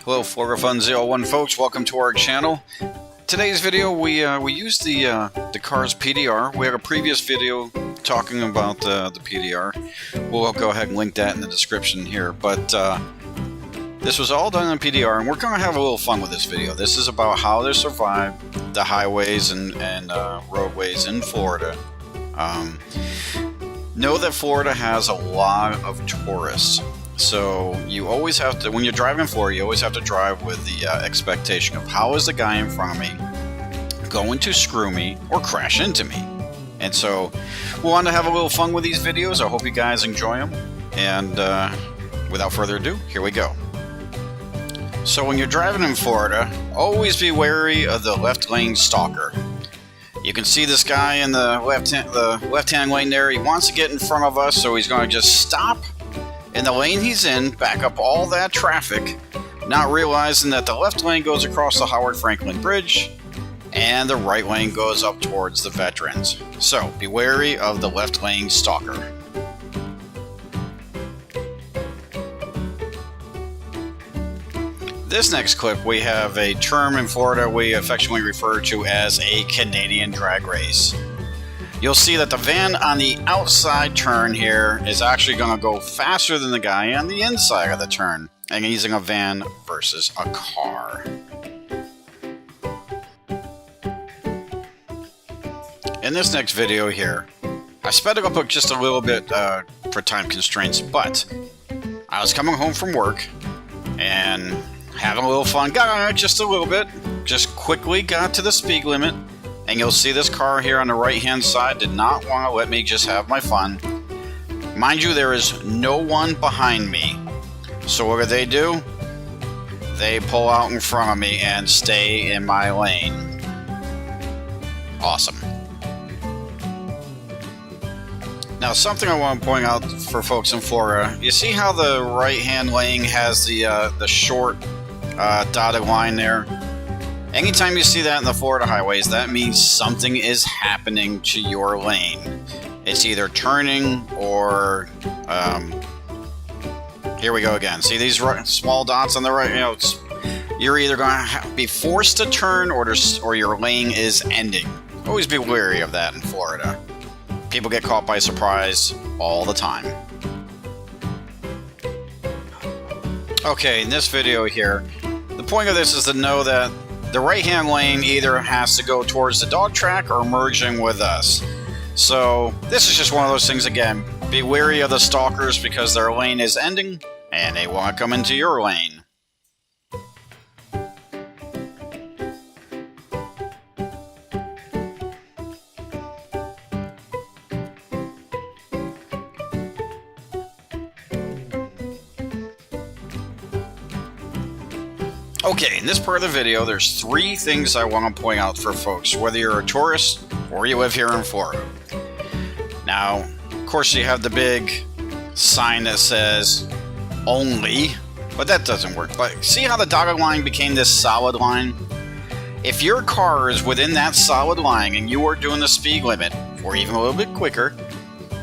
Hello, Florida Fun 01 folks. Welcome to our channel. Today's video, we used the car's PDR. We had a previous video talking about the PDR. We'll go ahead and link that in the description here. But this was all done on PDR, and we're going to have a little fun with this video. This is about how to survive the highways and roadways in Florida. Know that Florida has a lot of tourists. So you always have to, when you're driving in Florida, you always have to drive with the expectation of how is the guy in front of me going to screw me or crash into me. And so we wanted to have a little fun with these videos. I hope you guys enjoy them. And without further ado, here we go. So when you're driving in Florida, always be wary of the left lane stalker. You can see this guy in the left-hand lane there. He wants to get in front of us, so he's going to just stop in the lane he's in, back up all that traffic, not realizing that the left lane goes across the Howard Franklin Bridge and the right lane goes up towards the Veterans. So be wary of the left lane stalker. This next clip, we have a term in Florida we affectionately refer to as a Canadian drag race. You'll see that the van on the outside turn here is actually going to go faster than the guy on the inside of the turn, and using a van versus a car. In this next video here, I sped it up just a little bit for time constraints, but I was coming home from work and having a little fun, got on it just a little bit, just quickly got to the speed limit. And you'll see this car here on the right hand side did not want to let me just have my fun. Mind you, there is no one behind me. So what do? They pull out in front of me and stay in my lane. Awesome. Now something I want to point out for folks in Florida, you see how the right hand lane has the short dotted line there? Anytime you see that in the Florida highways, that means something is happening to your lane. It's either turning or, here we go again. See these small dots on the right? You know, you're either going to be forced to turn or your lane is ending. Always be wary of that in Florida. People get caught by surprise all the time. Okay, in this video here, the point of this is to know that the right-hand lane either has to go towards the dog track or merge in with us. So this is just one of those things again. Be wary of the stalkers because their lane is ending and they want to come into your lane. Okay, in this part of the video, there's three things I want to point out for folks, whether you're a tourist or you live here in Florida. Now, of course, you have the big sign that says only, but that doesn't work. But see how the dotted line became this solid line? If your car is within that solid line and you are doing the speed limit, or even a little bit quicker,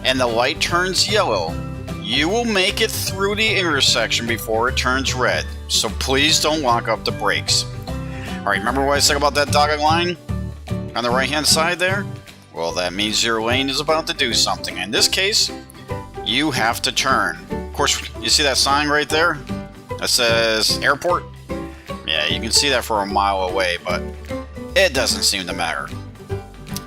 and the light turns yellow, you will make it through the intersection before it turns red. So please don't lock up the brakes. Alright, remember what I said about that dotted line on the right hand side there? Well, that means your lane is about to do something. In this case, you have to turn. Of course, you see that sign right there that says airport? Yeah, you can see that for a mile away, but it doesn't seem to matter.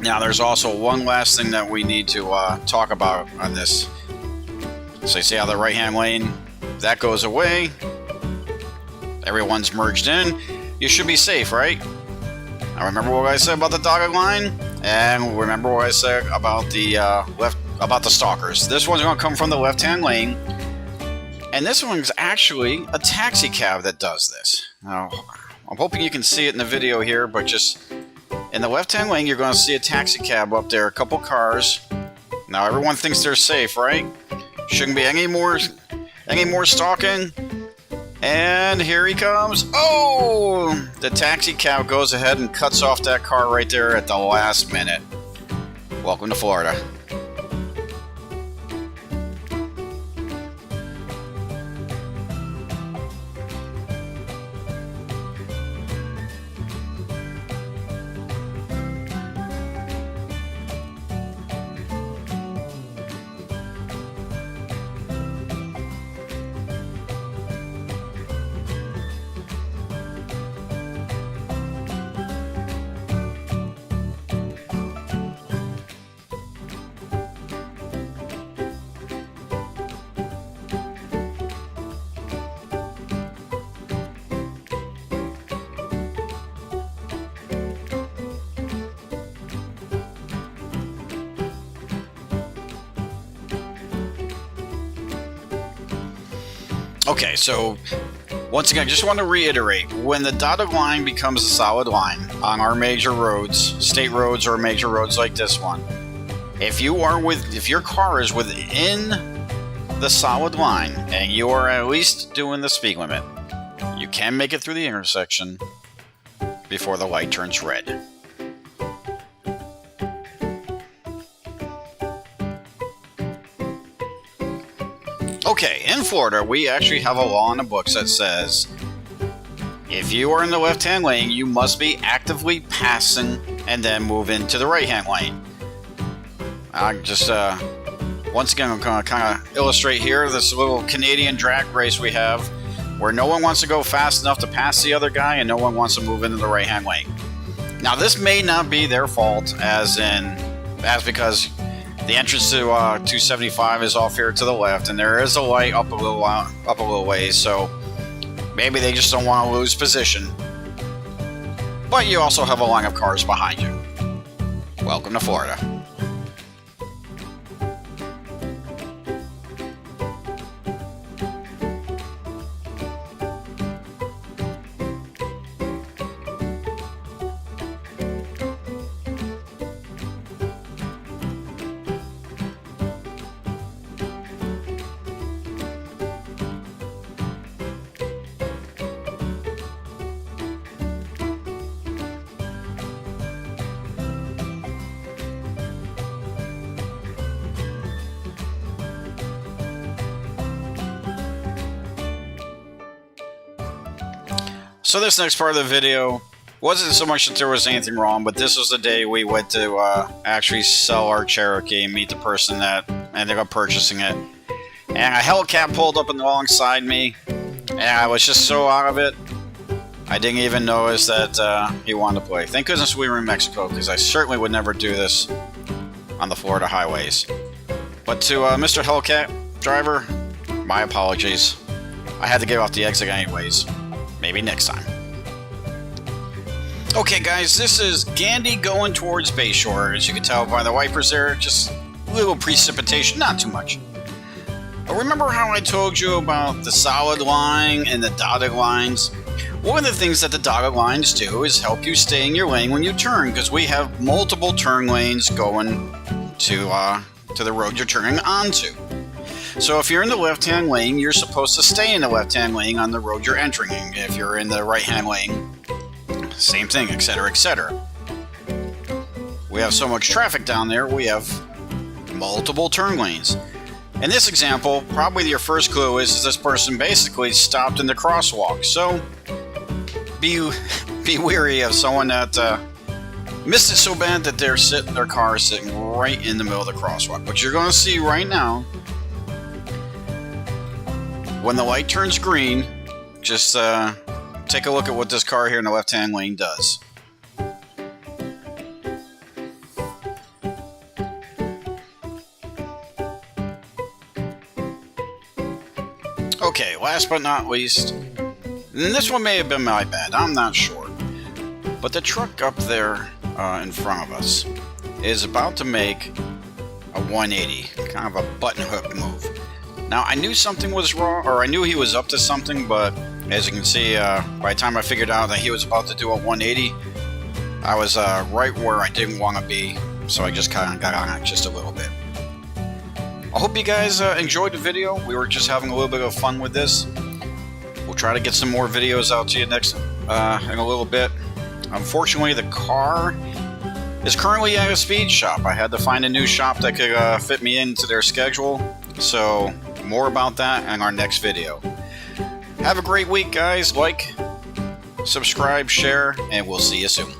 Now, there's also one last thing that we need to talk about on this. So you see how the right hand lane, that goes away. Everyone's merged in. You should be safe, right? Now remember what I said about the dotted line? And remember what I said about the stalkers. This one's going to come from the left-hand lane. And this one's actually a taxi cab that does this. Now, I'm hoping you can see it in the video here, but just in the left-hand lane, you're going to see a taxi cab up there, a couple cars. Now everyone thinks they're safe, right? Shouldn't be any more stalking. And here he comes. Oh! The taxi cab goes ahead and cuts off that car right there at the last minute. Welcome to Florida. Okay, so once again, just want to reiterate, when the dotted line becomes a solid line on our major roads, state roads or major roads like this one, if your car is within the solid line and you are at least doing the speed limit, you can make it through the intersection before the light turns red. Okay, in Florida, we actually have a law in the books that says if you are in the left-hand lane, you must be actively passing and then move into the right-hand lane. Once again, I'm going to kind of illustrate here this little Canadian drag race we have where no one wants to go fast enough to pass the other guy and no one wants to move into the right-hand lane. Now, this may not be their fault, as because the entrance to 275 is off here to the left, and there is a light up a little ways, so maybe they just don't want to lose position. But you also have a line of cars behind you. Welcome to Florida. So this next part of the video wasn't so much that there was anything wrong, but this was the day we went to actually sell our Cherokee and meet the person that ended up purchasing it. And a Hellcat pulled up alongside me, and I was just so out of it, I didn't even notice that he wanted to play. Thank goodness we were in Mexico, because I certainly would never do this on the Florida highways. But to Mr. Hellcat driver, my apologies. I had to get off the exit anyways. Maybe next time. Okay guys, this is Gandy going towards Bayshore. As you can tell by the wipers there, just a little precipitation, not too much. Remember how I told you about the solid line and the dotted lines? One of the things that the dotted lines do is help you stay in your lane when you turn, because we have multiple turn lanes going to the road you're turning onto. So if you're in the left-hand lane, you're supposed to stay in the left-hand lane on the road you're entering. If you're in the right-hand lane, same thing, etc., etc. We have so much traffic down there, we have multiple turn lanes. In this example, probably your first clue is this person basically stopped in the crosswalk. So be wary of someone that missed it so bad that their car is sitting right in the middle of the crosswalk. But you're going to see right now, when the light turns green, just take a look at what this car here in the left-hand lane does. Okay, last but not least, and this one may have been my bad, I'm not sure, but the truck up there in front of us is about to make a 180, kind of a button hook move. Now, I knew something was wrong, or I knew he was up to something, but as you can see, by the time I figured out that he was about to do a 180, I was right where I didn't want to be, so I just kind of got on it just a little bit. I hope you guys enjoyed the video. We were just having a little bit of fun with this. We'll try to get some more videos out to you next in a little bit. Unfortunately, the car is currently at a speed shop. I had to find a new shop that could fit me into their schedule, so more about that in our next video. Have a great week, guys. Like, subscribe, share, and we'll see you soon.